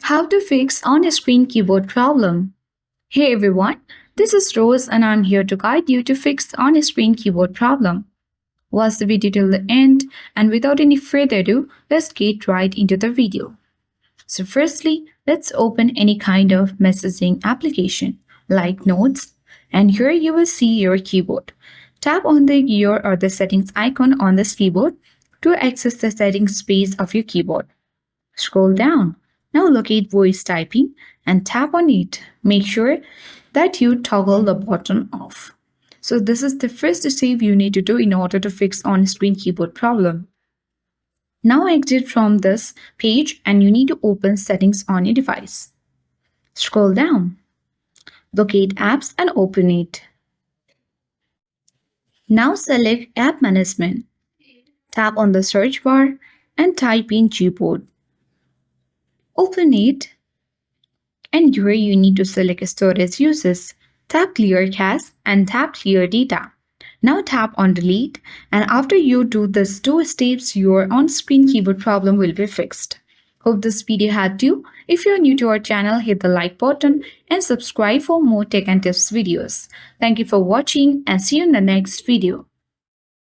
How to fix on-screen keyboard problem. Hey everyone, this is Rose and I'm here to guide you to fix on-screen keyboard problem. Watch the video till the end, and without any further ado, let's get right into the video. So firstly, let's open any kind of messaging application like Notes, and here you will see your keyboard. Tap on the gear or the settings icon on this keyboard to access the settings page of your keyboard. Scroll down. Now locate voice typing and tap on it. Make sure that you toggle the button off. So this is the first step you need to do in order to fix on-screen keyboard problem. Now exit from this page and you need to open settings on your device. Scroll down. Locate apps and open it. Now select app management. Tap on the search bar and type in Gboard. Open it, and here you need to select storage uses. Tap clear cache and tap clear data. Now tap on delete, and after you do these two steps, your on-screen keyboard problem will be fixed. Hope this video helped you. If you're new to our channel, hit the like button and subscribe for more tech and tips videos. Thank you for watching and see you in the next video.